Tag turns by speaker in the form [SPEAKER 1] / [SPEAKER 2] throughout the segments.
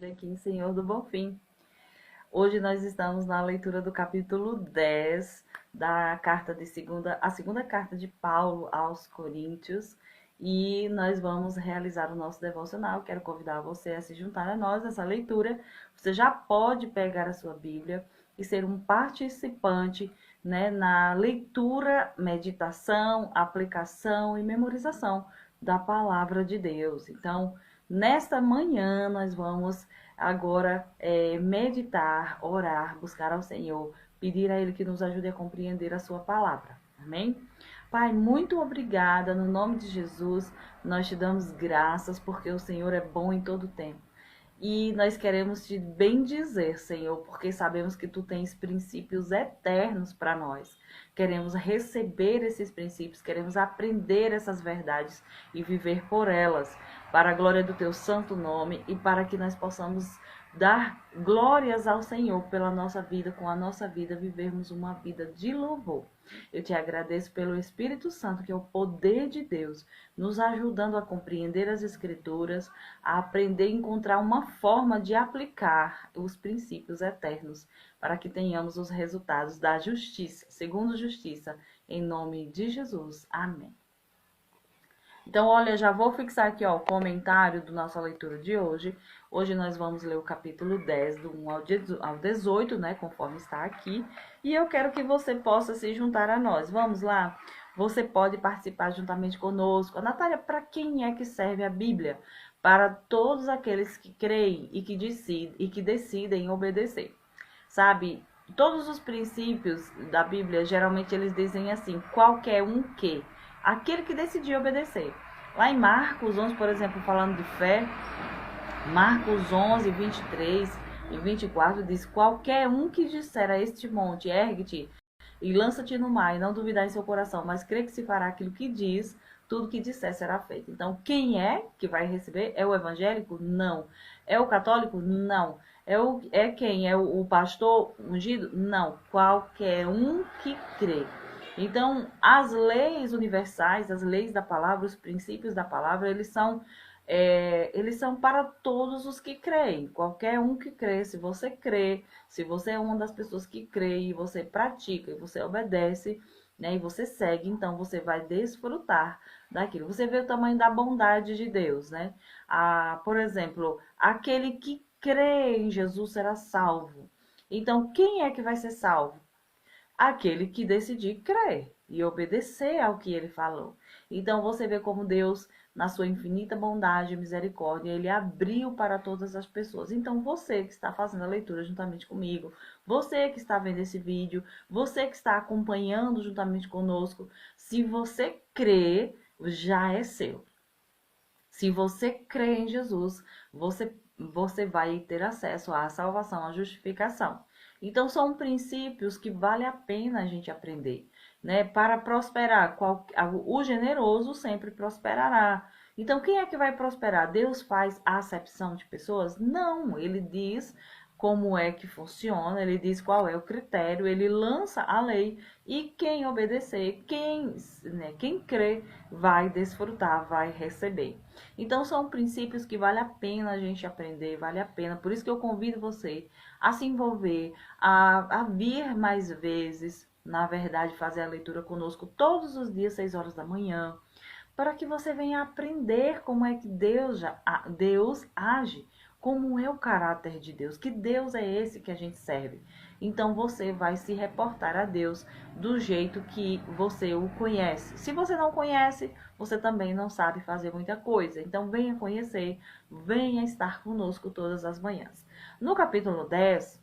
[SPEAKER 1] Aqui, Senhor do Bonfim. Hoje nós estamos na leitura do capítulo 10 da carta de a segunda carta de Paulo aos Coríntios, e nós vamos realizar o nosso devocional. Quero convidar você a se juntar a nós nessa leitura. Você já pode pegar a sua Bíblia e ser um participante, né, na leitura, meditação, aplicação e memorização da palavra de Deus. Então, nesta manhã nós vamos agora meditar, orar, buscar ao Senhor, pedir a Ele que nos ajude a compreender a sua palavra. Amém? Pai, muito obrigada, no nome de Jesus, nós te damos graças porque o Senhor é bom em todo tempo. E nós queremos te bendizer, Senhor, porque sabemos que tu tens princípios eternos para nós. Queremos receber esses princípios, queremos aprender essas verdades e viver por elas, para a glória do teu santo nome e para que nós possamos dar glórias ao Senhor pela nossa vida, com a nossa vida vivermos uma vida de louvor. Eu te agradeço pelo Espírito Santo, que é o poder de Deus, nos ajudando a compreender as Escrituras, a aprender a encontrar uma forma de aplicar os princípios eternos, para que tenhamos os resultados da justiça, segundo justiça, em nome de Jesus. Amém. Então, olha, já vou fixar aqui, ó, o comentário da nossa leitura de hoje. Hoje nós vamos ler o capítulo 10, do 1 ao 18, né, conforme está aqui. E eu quero que você possa se juntar a nós. Vamos lá? Você pode participar juntamente conosco. Natália, para quem é que serve a Bíblia? Para todos aqueles que creem e que decidem obedecer. Sabe, todos os princípios da Bíblia, geralmente eles dizem assim, qualquer um que, aquele que decidiu obedecer. Lá em Marcos 11, por exemplo, falando de fé, Marcos 11, 23 e 24 diz, qualquer um que disser a este monte, ergue-te e lança-te no mar, e não duvidar em seu coração, mas crê que se fará aquilo que diz, tudo que disser será feito. Então, quem é que vai receber? É o evangélico? Não. É o católico? Não. É quem? É o pastor ungido? Não. Qualquer um que crê. Então, as leis universais, as leis da palavra, os princípios da palavra, eles são para todos os que creem. Qualquer um que crê, se você crê, se você é uma das pessoas que crê e você pratica e você obedece, né, e você segue, então você vai desfrutar daquilo. Você vê o tamanho da bondade de Deus, né? Por exemplo, aquele que crê em Jesus será salvo. Então, quem é que vai ser salvo? Aquele que decidir crer e obedecer ao que ele falou. Então você vê como Deus, na sua infinita bondade e misericórdia, ele abriu para todas as pessoas. Então você que está fazendo a leitura juntamente comigo, você que está vendo esse vídeo, você que está acompanhando juntamente conosco, se você crê, já é seu. Se você crê em Jesus, você vai ter acesso à salvação, à justificação. Então, são princípios que vale a pena a gente aprender, né? Para prosperar, o generoso sempre prosperará. Então, quem é que vai prosperar? Deus faz acepção de pessoas? Não, ele diz como é que funciona, ele diz qual é o critério, ele lança a lei e quem obedecer, quem crê, vai desfrutar, vai receber. Então, são princípios que vale a pena a gente aprender, vale a pena. Por isso que eu convido você a se envolver, a vir mais vezes, na verdade, fazer a leitura conosco todos os dias, 6 horas da manhã, para que você venha aprender como é que Deus age, como é o caráter de Deus, que Deus é esse que a gente serve. Então você vai se reportar a Deus do jeito que você o conhece. Se você não conhece, você também não sabe fazer muita coisa. Então venha conhecer, venha estar conosco todas as manhãs. No capítulo 10,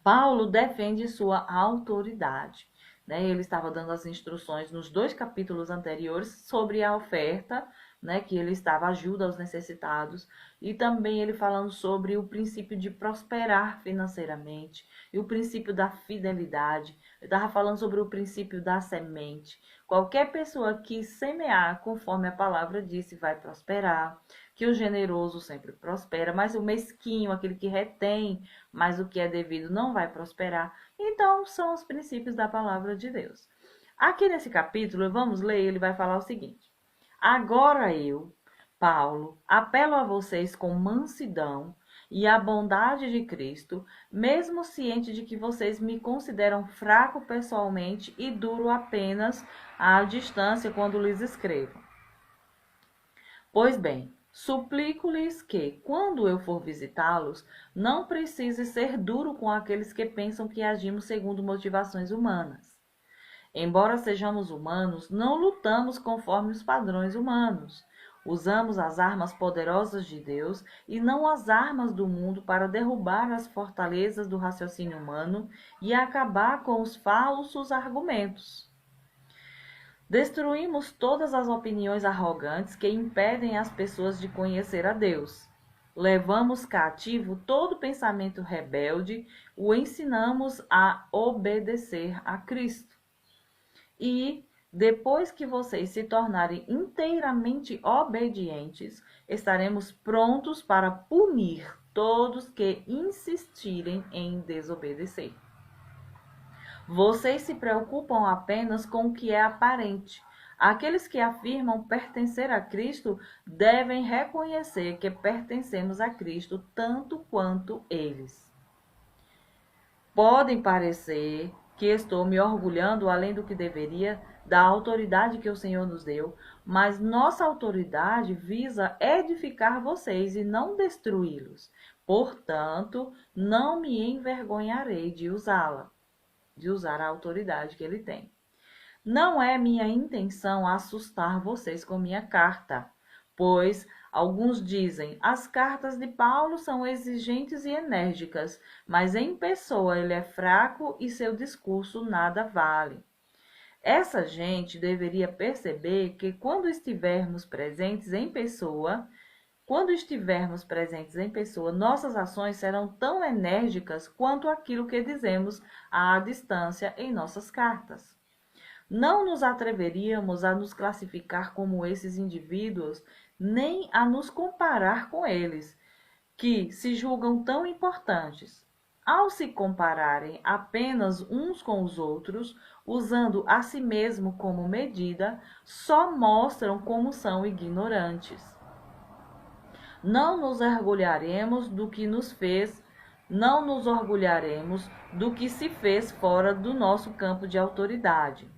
[SPEAKER 1] Paulo defende sua autoridade, né? Ele estava dando as instruções nos 2 capítulos anteriores sobre a oferta, né? Que ele estava ajuda aos necessitados, e também ele falando sobre o princípio de prosperar financeiramente e o princípio da fidelidade. Ele estava falando sobre o princípio da semente. Qualquer pessoa que semear conforme a palavra disse vai prosperar, que o generoso sempre prospera, mas o mesquinho, aquele que retém, mas o que é devido não vai prosperar. Então, são os princípios da palavra de Deus. Aqui nesse capítulo, vamos ler, ele vai falar o seguinte: agora eu, Paulo, apelo a vocês com mansidão e a bondade de Cristo, mesmo ciente de que vocês me consideram fraco pessoalmente e duro apenas à distância quando lhes escrevo. Pois bem, suplico-lhes que, quando eu for visitá-los, não precise ser duro com aqueles que pensam que agimos segundo motivações humanas. Embora sejamos humanos, não lutamos conforme os padrões humanos. Usamos as armas poderosas de Deus e não as armas do mundo para derrubar as fortalezas do raciocínio humano e acabar com os falsos argumentos. Destruímos todas as opiniões arrogantes que impedem as pessoas de conhecer a Deus. Levamos cativo todo pensamento rebelde, o ensinamos a obedecer a Cristo. E, depois que vocês se tornarem inteiramente obedientes, estaremos prontos para punir todos que insistirem em desobedecer. Vocês se preocupam apenas com o que é aparente. Aqueles que afirmam pertencer a Cristo devem reconhecer que pertencemos a Cristo tanto quanto eles. Podem parecer que estou me orgulhando além do que deveria da autoridade que o Senhor nos deu, mas nossa autoridade visa edificar vocês e não destruí-los. Portanto, não me envergonharei de usá-la, de usar a autoridade que ele tem. Não é minha intenção assustar vocês com minha carta, pois alguns dizem, as cartas de Paulo são exigentes e enérgicas, mas em pessoa ele é fraco e seu discurso nada vale. Essa gente deveria perceber que quando estivermos presentes em pessoa, nossas ações serão tão enérgicas quanto aquilo que dizemos à distância em nossas cartas. Não nos atreveríamos a nos classificar como esses indivíduos, nem a nos comparar com eles, que se julgam tão importantes. Ao se compararem apenas uns com os outros, usando a si mesmo como medida, só mostram como são ignorantes. Não nos orgulharemos do que se fez fora do nosso campo de autoridade.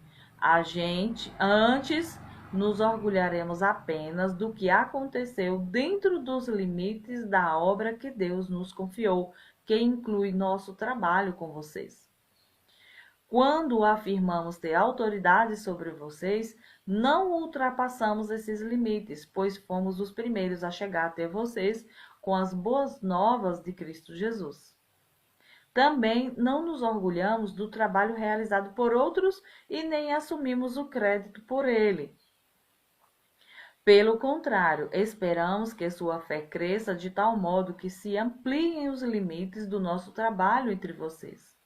[SPEAKER 1] Antes nos orgulharemos apenas do que aconteceu dentro dos limites da obra que Deus nos confiou, que inclui nosso trabalho com vocês. Quando afirmamos ter autoridade sobre vocês, não ultrapassamos esses limites, pois fomos os primeiros a chegar até vocês com as boas novas de Cristo Jesus. Também não nos orgulhamos do trabalho realizado por outros e nem assumimos o crédito por ele. Pelo contrário, esperamos que sua fé cresça de tal modo que se ampliem os limites do nosso trabalho entre vocês.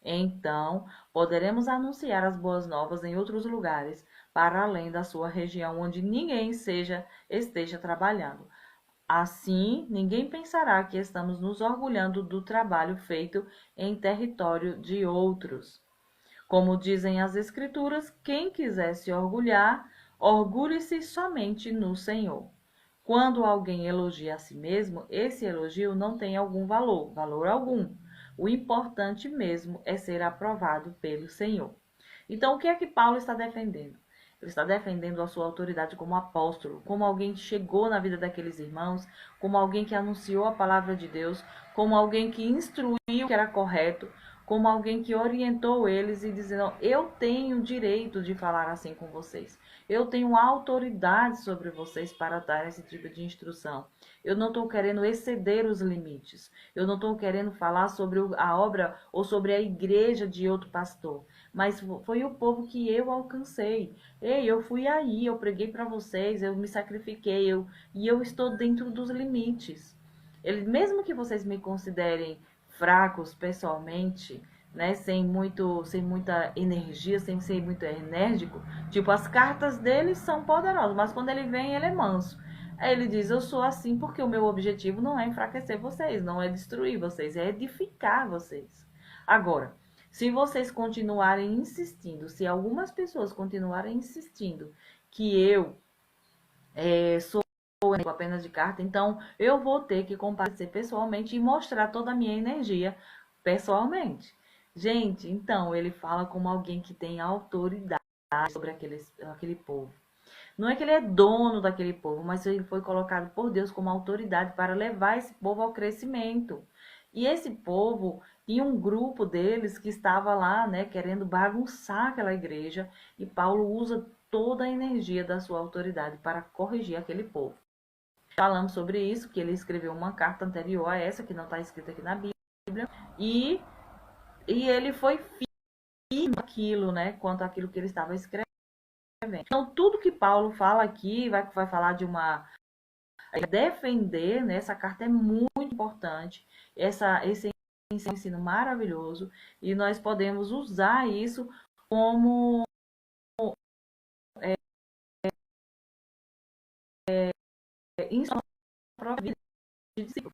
[SPEAKER 1] Então, poderemos anunciar as boas novas em outros lugares, para além da sua região, onde ninguém esteja trabalhando. Assim, ninguém pensará que estamos nos orgulhando do trabalho feito em território de outros. Como dizem as Escrituras, quem quiser se orgulhar, orgulhe-se somente no Senhor. Quando alguém elogia a si mesmo, esse elogio não tem algum valor algum. O importante mesmo é ser aprovado pelo Senhor. Então, o que é que Paulo está defendendo? Ele está defendendo a sua autoridade como apóstolo, como alguém que chegou na vida daqueles irmãos, como alguém que anunciou a palavra de Deus, como alguém que instruiu o que era correto, como alguém que orientou eles e dizendo, eu tenho direito de falar assim com vocês. Eu tenho autoridade sobre vocês para dar esse tipo de instrução. Eu não estou querendo exceder os limites. Eu não estou querendo falar sobre a obra ou sobre a igreja de outro pastor. Mas foi o povo que eu alcancei. Ei, eu fui aí, eu preguei para vocês, eu me sacrifiquei, e eu estou dentro dos limites. Mesmo que vocês me considerem fracos pessoalmente, né, sem muita energia, sem ser muito enérgico, tipo, as cartas dele são poderosas, mas quando ele vem, ele é manso. Aí ele diz, eu sou assim porque o meu objetivo não é enfraquecer vocês, não é destruir vocês, é edificar vocês. Agora, se vocês continuarem insistindo, se algumas pessoas continuarem insistindo que eu sou apenas de carta, então eu vou ter que comparecer pessoalmente e mostrar toda a minha energia pessoalmente. Gente, então ele fala como alguém que tem autoridade sobre aquele povo. Não é que ele é dono daquele povo, mas ele foi colocado por Deus como autoridade para levar esse povo ao crescimento. E esse povo tinha um grupo deles que estava lá, né, querendo bagunçar aquela igreja, e Paulo usa toda a energia da sua autoridade para corrigir aquele povo. Falamos sobre isso, que ele escreveu uma carta anterior a essa, que não está escrita aqui na Bíblia, e, e ele foi firme naquilo, né, quanto àquilo que ele estava escrevendo. Então, tudo que Paulo fala aqui, vai falar de uma defender, né? Essa carta é muito importante. Esse é um ensino maravilhoso e nós podemos usar isso como instrução para a vida de discípulo.